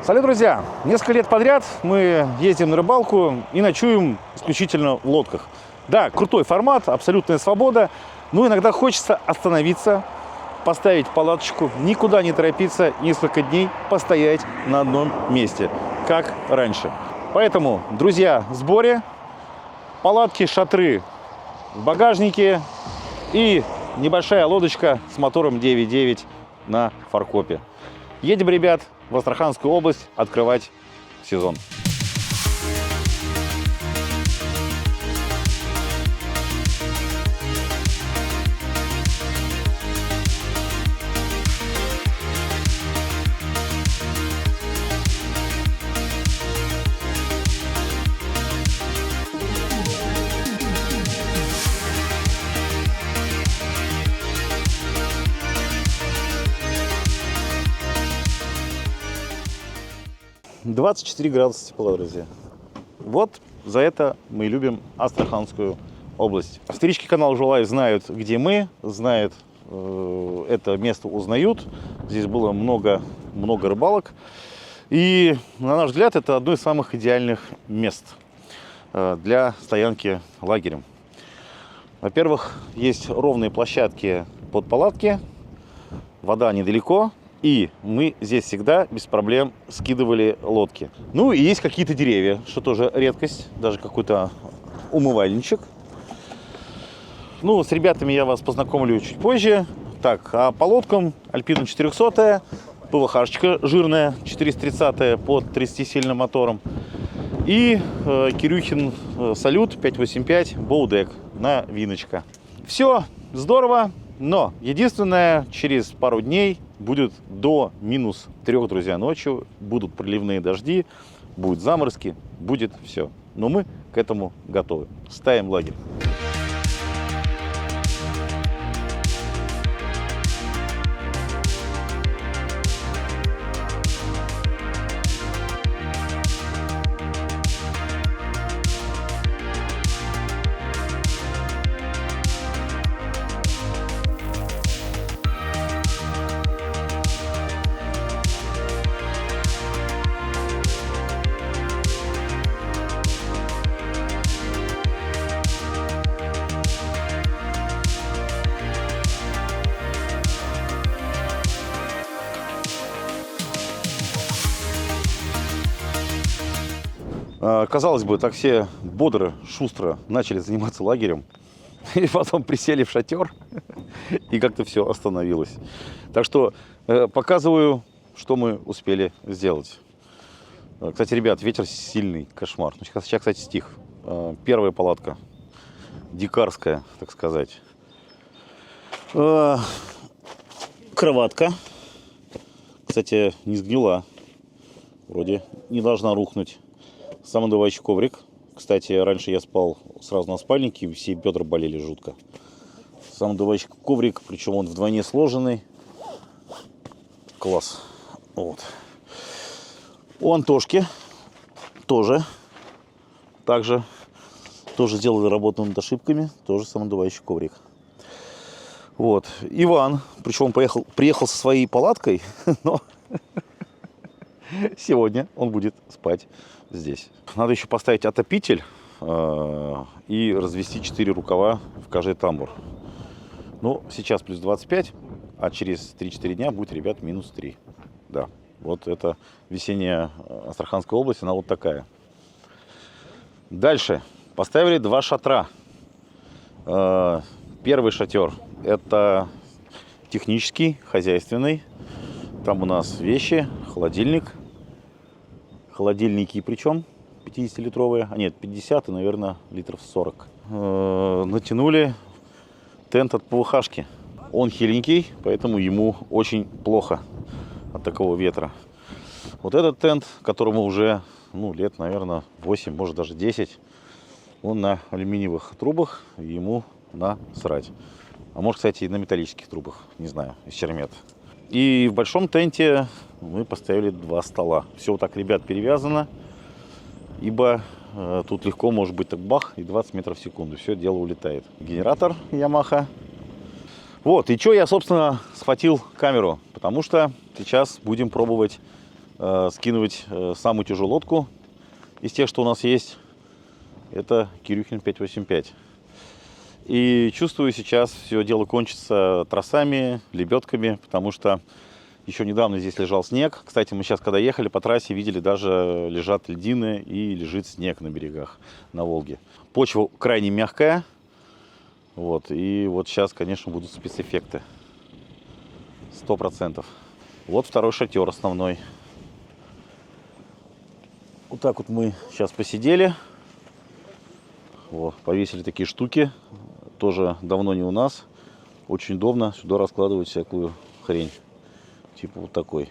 Салют, друзья! Несколько лет подряд мы ездим на рыбалку и ночуем исключительно в лодках. Да, крутой формат, абсолютная свобода, но иногда хочется остановиться, поставить палаточку, никуда не торопиться, несколько дней постоять на одном месте, как раньше. Поэтому, друзья, в сборе, палатки, шатры в багажнике и небольшая лодочка с мотором 9.9 на фаркопе. Едем, ребят, в Астраханскую область открывать сезон. — 24 градуса тепла, друзья. Вот за это мы любим Астраханскую область. Старички канала Жулай знают, где мы, знают это место, узнают. Здесь было много рыбалок. И, на наш взгляд, это одно из самых идеальных мест для стоянки лагерем. Во-первых, есть ровные площадки под палатки, вода недалеко. И мы здесь всегда без проблем скидывали лодки. Ну и есть какие-то деревья, что тоже редкость. Даже какой-то умывальничек. Ну, с ребятами я вас познакомлю чуть позже. Так, а по лодкам Альпина 400, ПВХ-шечка жирная, 430 под 30-сильным мотором. И Кирюхин Салют 585 Боудек на виночка. Все здорово, но единственное, через пару дней будет до -3, друзья, ночью. Будут проливные дожди, будут заморозки, будет все. Но мы к этому готовы. Ставим лагерь. Казалось бы, так все бодро, шустро начали заниматься лагерем, и потом присели в шатер, и как-то все остановилось. Так что показываю, что мы успели сделать. Кстати, ребят, ветер сильный, кошмар. Сейчас, кстати, стих. Первая палатка, дикарская, так сказать. Кроватка, кстати, не сгнила, вроде не должна рухнуть. Самодувающий коврик. Кстати, раньше я спал сразу на спальнике, и все бедра болели жутко. Самодувающий коврик, причем он вдвойне сложенный. Класс. Вот. У Антошки тоже. Также сделали работу над ошибками. Тоже самодувающий коврик. Вот. Иван, причем приехал со своей палаткой, но сегодня он будет спать здесь. Надо еще поставить отопитель и развести 4 рукава в каждый тамбур. Ну, сейчас плюс 25, а через 3-4 дня будет, ребят, -3. Да, вот это весенняя Астраханская область, она вот такая. Дальше поставили 2 шатра. Первый шатер — это технический, хозяйственный. Там у нас вещи, холодильник. Холодильники причем 50-литровые, а нет, 50 и, наверное, литров 40. Натянули тент от ПВХ-шки. Он хиленький, поэтому ему очень плохо от такого ветра. Вот этот тент, которому уже лет, наверное, 8, может даже 10, он на алюминиевых трубах, ему насрать. А может, кстати, и на металлических трубах, не знаю, из чермет. И в большом тенте мы поставили 2 стола. Все вот так, ребят, перевязано, ибо тут легко может быть так бах и 20 метров в секунду. Все дело улетает. Генератор Yamaha. Вот, и что я, собственно, схватил камеру, потому что сейчас будем пробовать скидывать самую тяжелую лодку из тех, что у нас есть. Это Кирюхин 585. И чувствую, сейчас все дело кончится тросами, лебедками, потому что еще недавно здесь лежал снег. Кстати, мы сейчас, когда ехали по трассе, видели, даже лежат льдины и лежит снег на берегах на Волге. Почва крайне мягкая. Вот, и вот сейчас, конечно, будут спецэффекты. 100%. Вот второй шатер основной. Вот так вот мы сейчас посидели. Вот, повесили такие штуки. Тоже давно не у нас. Очень удобно сюда раскладывать всякую хрень. Типа вот такой.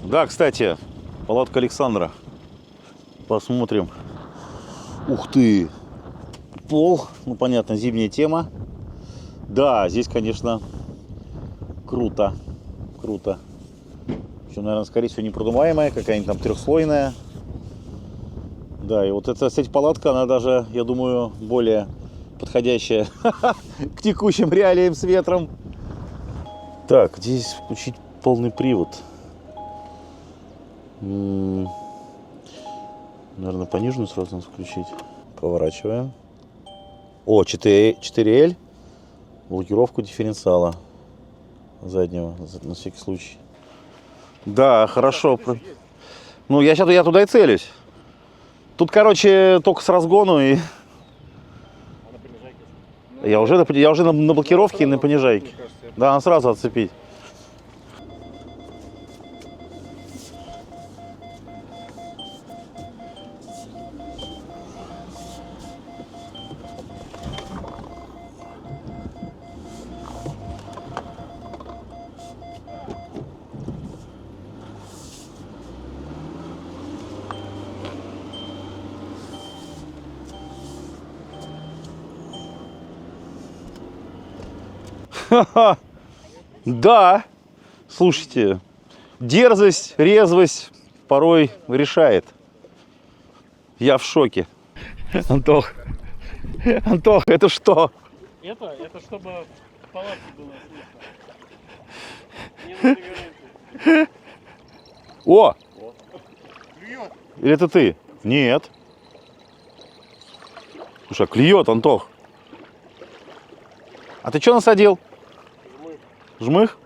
Да, кстати, палатка Александра. Посмотрим. Ух ты! Пол. Ну, понятно, зимняя тема. Да, здесь, конечно, круто. Круто. Причем, наверное, скорее всего, непродуваемая, какая-нибудь там трехслойная. Да, и вот эта, кстати, палатка, она даже, я думаю, более подходящая к текущим реалиям с ветром. Так, здесь включить полный привод. Наверное, пониженную сразу надо включить. Поворачиваем. О, 4L. Блокировку дифференциала заднего, на всякий случай. Да, хорошо. Ну, я туда и целюсь. Тут, короче, только с разгону и... Я уже на блокировке и на понижайке. Да, надо сразу отцепить. Да, слушайте, дерзость, резвость порой решает. Я в шоке. Антох, это что? Это чтобы в палатке было слышно. О! Клюет. Или это ты? Нет. Слушай, клюет, Антох. А ты что насадил? Жмых.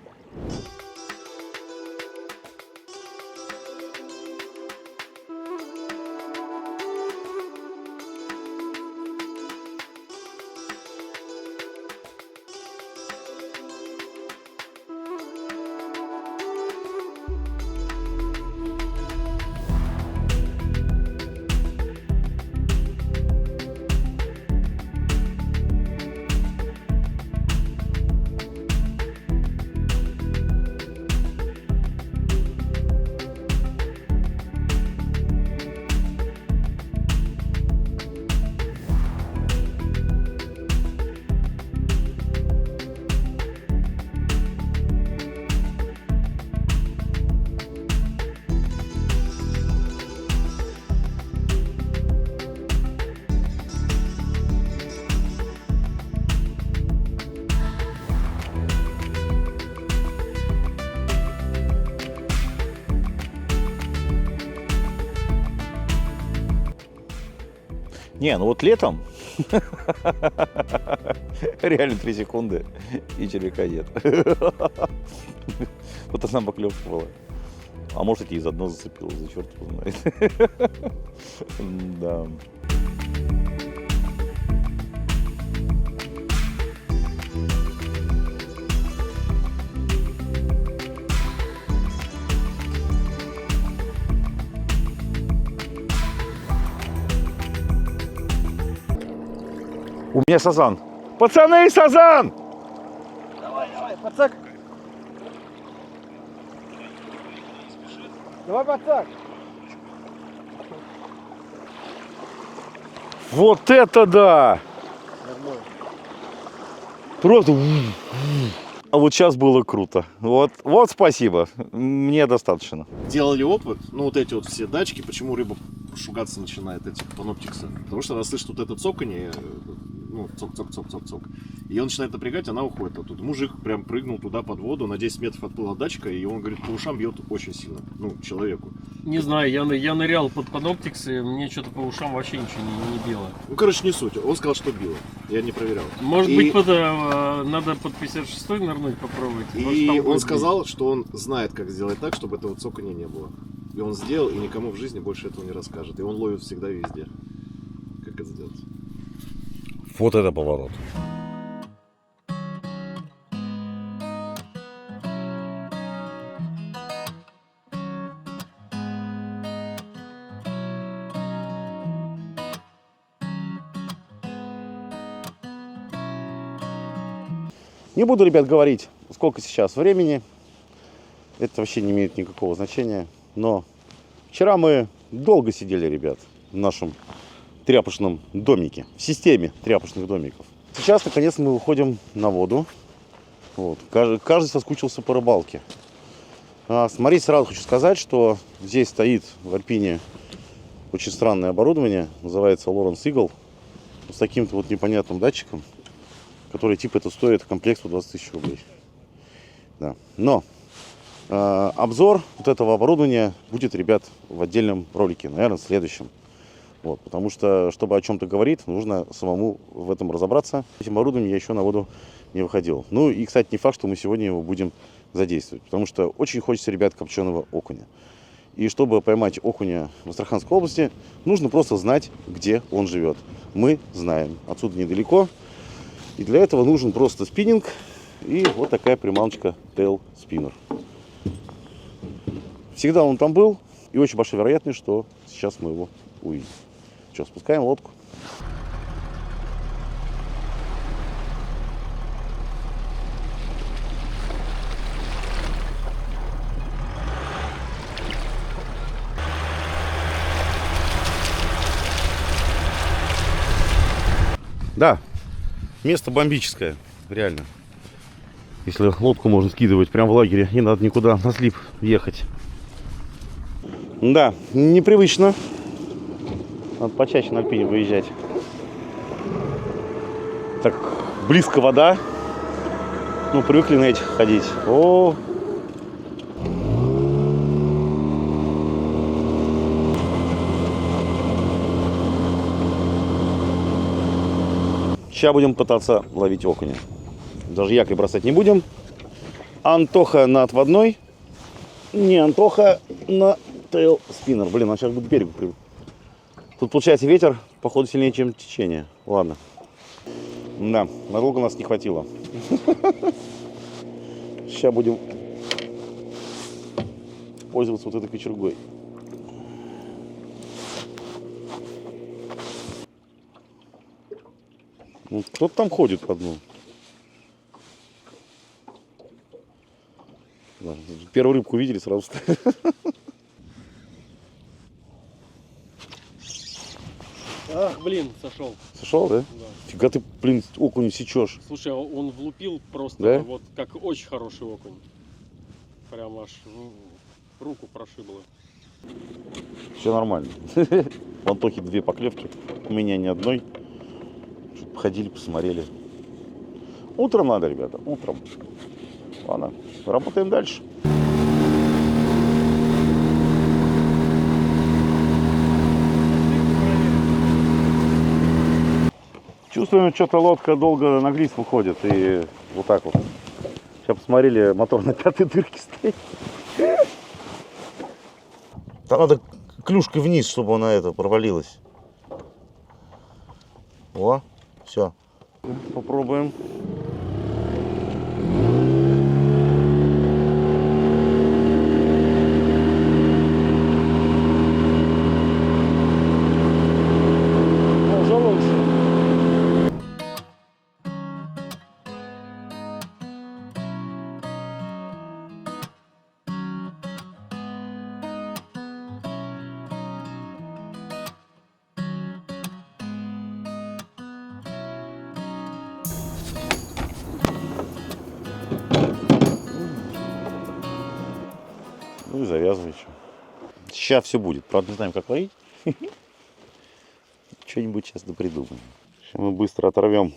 Не, ну вот летом реально 3 секунды и червяка нет. Вот одна поклевка была. А может, и из одного зацепил, за черт его знает. Да. У меня сазан. Пацаны, сазан! Давай, пацак. Давай, пацак. Вот это да! Нормально. Просто... А вот сейчас было круто. Вот спасибо. Мне достаточно. Делали опыт, ну вот эти вот все датчики, почему рыба шугаться начинает, эти паноптиксы? Потому что она слышит вот это цоканье, ну, цок-цок-цок-цок-цок. И он начинает напрягать, она уходит оттуда. Мужик прям прыгнул туда под воду, на 10 метров отплыл от датчика, и он, говорит, по ушам бьет очень сильно, ну, человеку. Не знаю, я нырял под паноптикс, и мне что-то по ушам вообще ничего не било. Ну, короче, не суть. Он сказал, что било. Я не проверял. Может И- быть, надо под 56-й нырнуть попробовать? Может, И там он будет сказал, что он знает, как сделать так, чтобы этого цокания не было. И он сделал, и никому в жизни больше этого не расскажет. И он ловит всегда и везде. Как это сделать? Вот это поворот. Не буду, ребят, говорить, сколько сейчас времени. Это вообще не имеет никакого значения. Но вчера мы долго сидели, ребят, в нашем тряпочном домике, в системе тряпочных домиков. Сейчас, наконец, мы выходим на воду. Вот. Каждый соскучился по рыбалке. Смотрите, сразу хочу сказать, что здесь стоит в Альпине очень странное оборудование. Называется Lawrence Eagle. С таким-то вот непонятным датчиком, который типа это стоит комплект 20 тысяч рублей. Да. Но обзор вот этого оборудования будет, ребят, в отдельном ролике, наверное, в следующем. Вот, потому что, чтобы о чем-то говорить, нужно самому в этом разобраться. Этим оборудованием я еще на воду не выходил. Ну и, кстати, не факт, что мы сегодня его будем задействовать, потому что очень хочется, ребят, копченого окуня. И чтобы поймать окуня в Астраханской области, нужно просто знать, где он живет. Мы знаем, отсюда недалеко. И для этого нужен просто спиннинг и вот такая приманочка Tail Spinner. Всегда он там был, и очень большая вероятность, что сейчас мы его увидим. Что, спускаем лодку. Да, место бомбическое, реально. Если лодку можно скидывать прямо в лагере, не надо никуда на слип ехать. Да, непривычно. Надо почаще на Альпине выезжать. Так близко вода. Ну, привыкли на этих ходить. О! Сейчас будем пытаться ловить окуня. Даже якорь бросать не будем. Антоха на отводной. Не Антоха на Tail Spinner. Блин, он сейчас будет к берегу. Тут получается ветер, походу, сильнее, чем течение. Ладно. Да, надолго нас не хватило. Сейчас будем пользоваться вот этой кочергой. Ну, кто-то там ходит по дну. Да, первую рыбку увидели, сразу стали. Ах, блин, сошел. Сошел, да? Да. Фига ты, блин, окунь сечешь. Слушай, он влупил просто, Да? вот как очень хороший окунь. Прям аж руку прошибло. Все нормально. В Антохе 2 поклевки, у меня ни одной. Что-то походили, посмотрели. Утром надо, ребята, утром. Ладно, работаем дальше. Чувствуем, что-то лодка долго на глист выходит. И вот так вот. Сейчас посмотрели, мотор на 5-й дырке стоит. Там надо клюшкой вниз, чтобы она это провалилась. О, все. Попробуем. Уже лучше. Ну и завязывай что. Сейчас все будет. Правда, не знаем, как ловить. Что-нибудь сейчас да придумаем. Сейчас мы быстро оторвем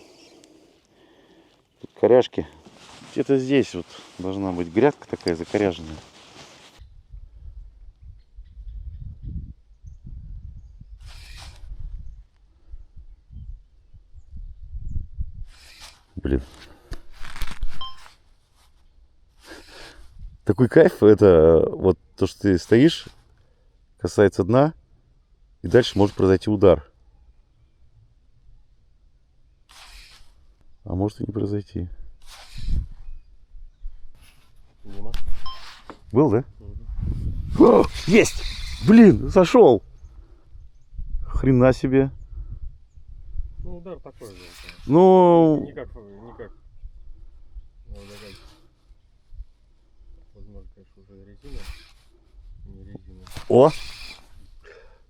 тут коряшки. Где-то здесь вот должна быть грядка такая закоряженная. Блин. Такой кайф, это вот то, что ты стоишь, касается дна, и дальше может произойти удар. А может и не произойти. Дима. Был, да? О, есть! Блин, зашел! Хрена себе. Ну, удар такой же. Ну, Никак. Возможно, конечно, уже резина. Не резина. о!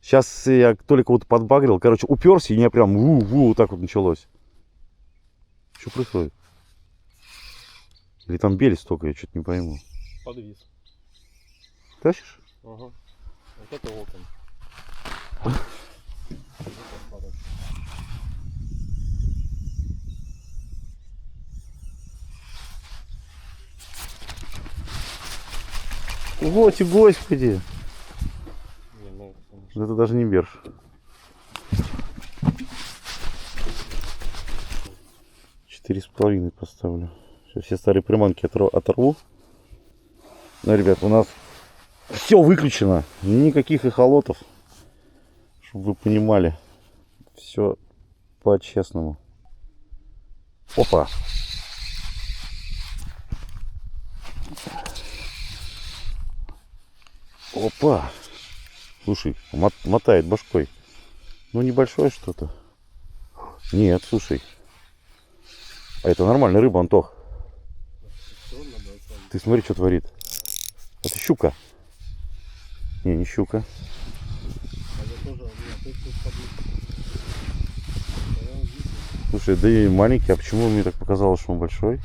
Сейчас я только кого-то подбагрил. Короче, уперся, и у меня прям вот так вот началось. Что происходит? Или там белись только, я что-то не пойму. Подвис. Тащишь? Ага. Вот это окон. Вот и господи! Не, ну, конечно. Это даже не берж. Четыре с половиной поставлю. Сейчас все старые приманки оторву. Ну, ребят, у нас все выключено. Никаких эхолотов. Чтобы вы понимали. Все по-честному. Опа. Опа. Слушай, мотает башкой. Ну, небольшое что-то. Нет, слушай. А это нормальная рыба, Антох. Ты смотри, что творит. Это щука. Не щука. Слушай, да и маленький. А почему мне так показалось, что он большой?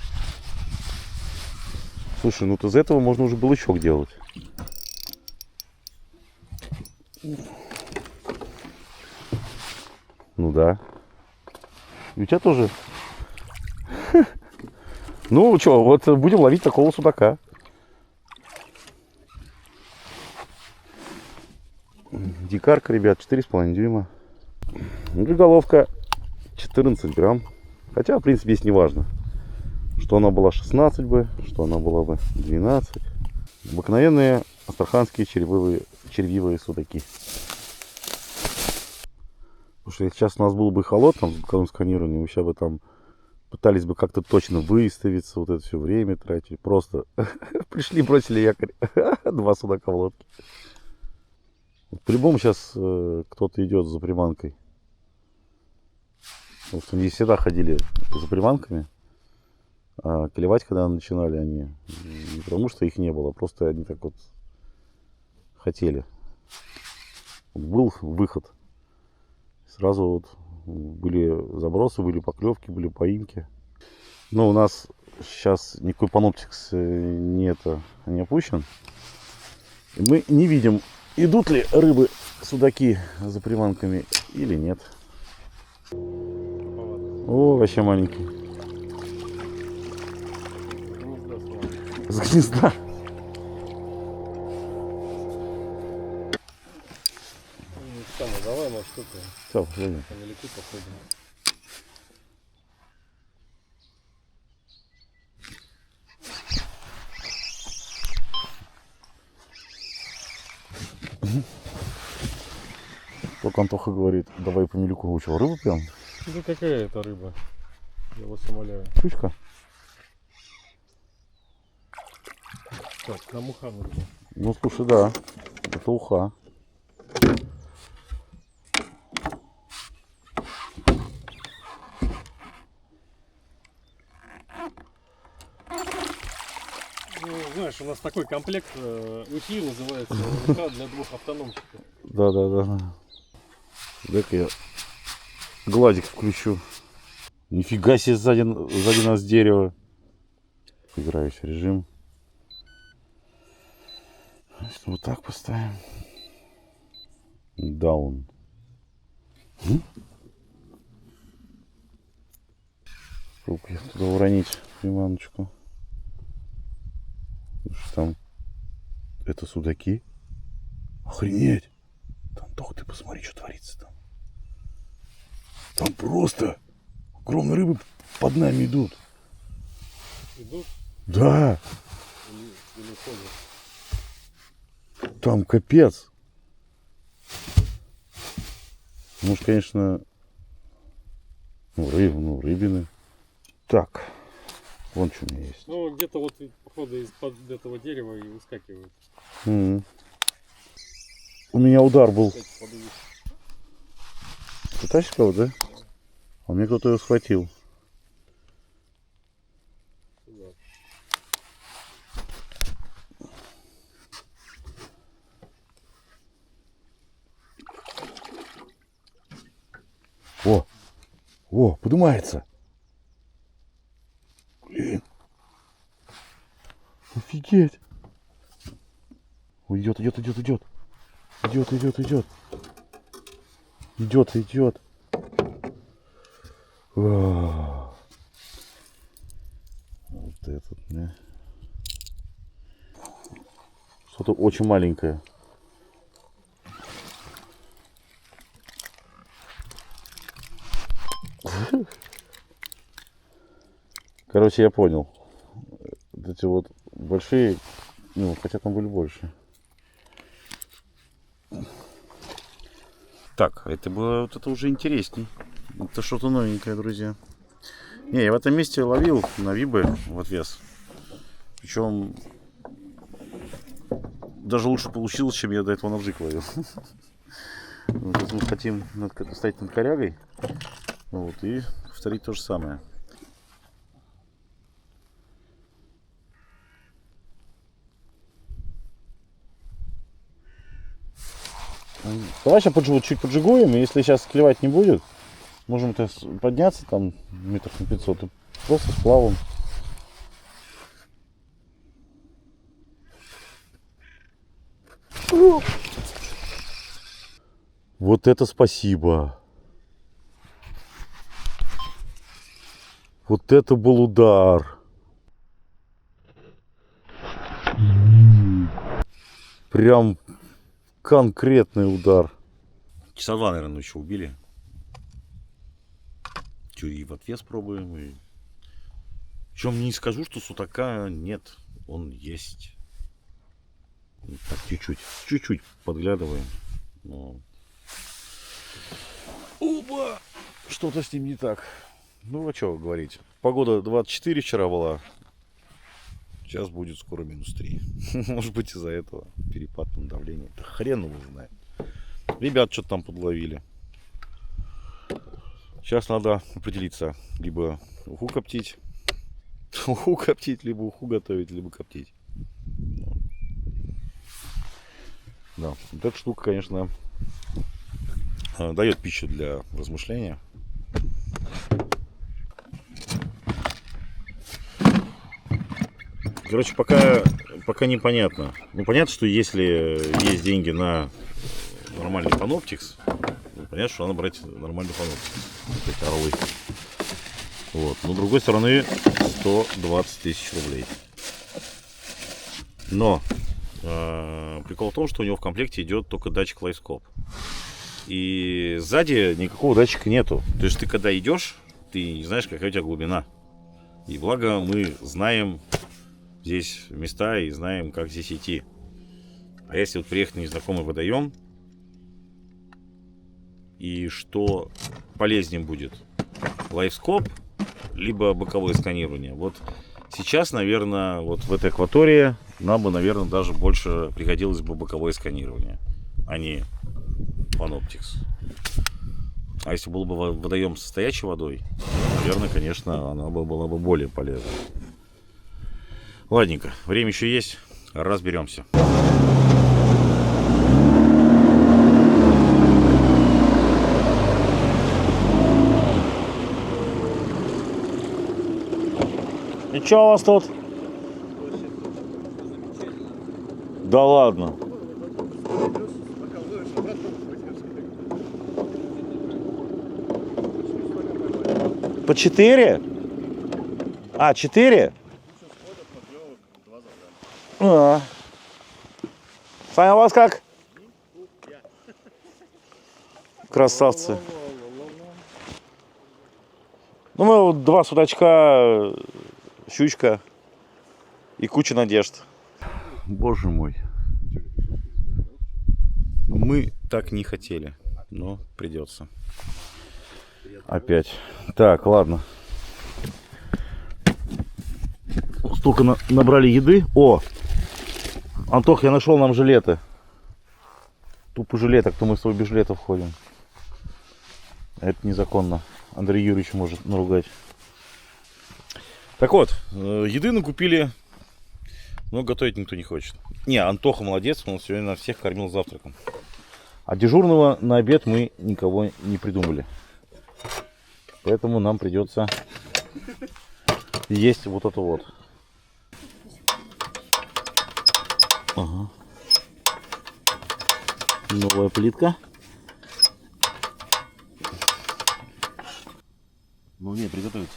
Слушай, ну вот из этого можно уже балычок делать. Ну да. И у тебя тоже. Ну что, вот будем ловить такого судака. Дикарка, ребят, 4,5 дюйма. Головка 14 грамм. Хотя, в принципе, здесь не важно. Что она была 16 бы, что она была бы 12. Обыкновенные астраханские червивые судаки. Потому что если сейчас у нас был бы холод там, с звуковым сканированием, мы сейчас бы там пытались бы как-то точно выставиться, вот это все время тратили. Просто пришли, бросили якорь. 2 судака в лодке. По-любому сейчас кто-то идет за приманкой. Потому что они всегда ходили за приманками. А клевать, когда начинали они, не потому что их не было, просто они так вот хотели. Был выход. Сразу вот были забросы, были поклевки, были поимки. Но у нас сейчас никакой паноптикс не опущен. И мы не видим, идут ли рыбы, судаки за приманками или нет. О, вообще маленький. С гнезда. Давай, может, что-то Все, подожди. недалеко походим. Только Антоха говорит, давай по мелюку учил. Рыбу прям? Да какая это рыба? Я вас умоляю. Щучка? Так, на муха нужно. Ну, слушай, да. Это уха. Ну, знаешь, у нас такой комплект УТИ называется УК для 2 автономчиков. Да. Дай-ка я гладик включу. Нифига себе, сзади нас дерево. Играющий режим. Если вот так поставим. Даун. Только я туда уронить приманочку. Что там? Это судаки? Охренеть! Там только ты посмотри, что творится там. Там просто огромные рыбы под нами идут. Идут Да, или ходят? там капец. Может, конечно, рыбины. Так, вон что у меня есть. Ну, где-то вот, походу, из-под этого дерева и выскакивают. М. У меня удар был. Кстати, подуют. Ты тащишь кого-то, да? А мне кто-то его схватил. Да. О, поднимается. Блин. Офигеть. Ой, идет. Идет. Вот этот, да. Что-то очень маленькое. Короче, я понял. Вот эти вот большие, ну, хотя там были больше. Так, это было вот это уже интересней. Это что-то новенькое, друзья. Не, я в этом месте ловил на вибы в отвес. Причем даже лучше получилось, чем я до этого на бзык ловил. Сейчас мы хотим стоять над корягой. Вот, и повторить то же самое. Давай сейчас чуть поджигуем, и если сейчас клевать не будет, можем подняться там метров на 500 и просто сплавом. Вот это спасибо. Вот это был удар. Прям конкретный удар. Часа два, наверное, еще убили. И в отвес пробуем. И... Причем не скажу, что судака нет. Он есть. Так, чуть-чуть подглядываем. Но... Опа! Что-то с ним не так. Ну, а что говорить. Погода 24 вчера была. Сейчас будет скоро -3. Может быть, из-за этого перепад на давление. Да хрен его знает. Ребят что-то там подловили. Сейчас надо определиться. Либо уху коптить. Либо уху готовить, либо коптить. Да, вот эта штука, конечно, дает пищу для размышления. Короче, пока непонятно. Ну, понятно, что если есть деньги на нормальный Panoptix, ну, понятно, что надо брать нормальный Panoptix. Эти орлы. Вот. Но, с другой стороны, 120 тысяч рублей. Но прикол в том, что у него в комплекте идет только датчик LiveScope. И сзади никакого датчика нету. То есть ты когда идешь, ты не знаешь, какая у тебя глубина. И благо мы знаем здесь места и знаем, как здесь идти. А если вот приехать на незнакомый водоем, и что полезнее будет? LiveScope, либо боковое сканирование. Вот сейчас, наверное, вот в этой акватории нам бы, наверное, даже больше пригодилось бы боковое сканирование, а не Panoptix. А если был бы водоем с стоячей водой, наверное, конечно, она была бы более полезна. Ладненько, время еще есть, разберемся. И что у вас тут? Да ладно. По 4? А, 4? А. Саня, у вас как? Красавцы. Ну, мы вот 2 судачка, щучка и куча надежд. Боже мой. Мы так не хотели, но придется. Опять. Так, ладно. Столько набрали еды. О! Антох, я нашел нам жилеты. Тупо жилеток, то мы с тобой без жилетов ходим. Это незаконно. Андрей Юрьевич может наругать. Так вот, еды накупили, но готовить никто не хочет. Не, Антоха молодец, он сегодня нас всех кормил завтраком. А дежурного на обед мы никого не придумали. Поэтому нам придется есть вот это вот. Ага. Новая плитка. Ну не, приготовиться.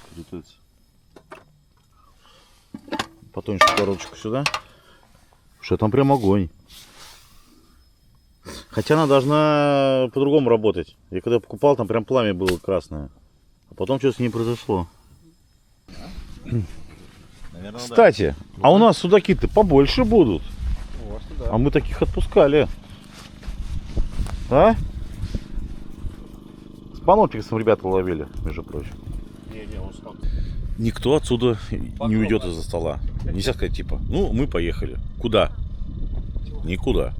Потоньше коробочку сюда. Что там прям огонь. Хотя она должна по-другому работать. Я когда покупал, там прям пламя было красное. А потом что-то с ней произошло. Наверное, кстати, да. А у нас судаки-то побольше будут. Да. А мы таких отпускали. А? С панопиксом ребята ловили, между прочим. Никто отсюда не уйдет из-за стола. Нельзя сказать, типа, ну, мы поехали. Куда? Никуда.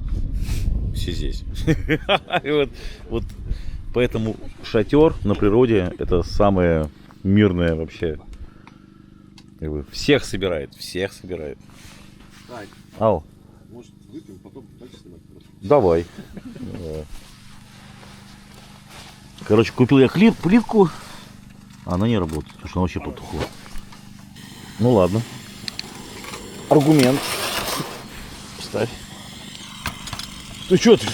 Все здесь. Вот поэтому шатер на природе — это самое мирное вообще. Всех собирает. Ау. Может, выпьем, потом дальше снимать? Давай. Короче, купил я плитку. Она не работает, потому что она вообще потухла. Ну ладно. Аргумент. Ставь. Ты что ты?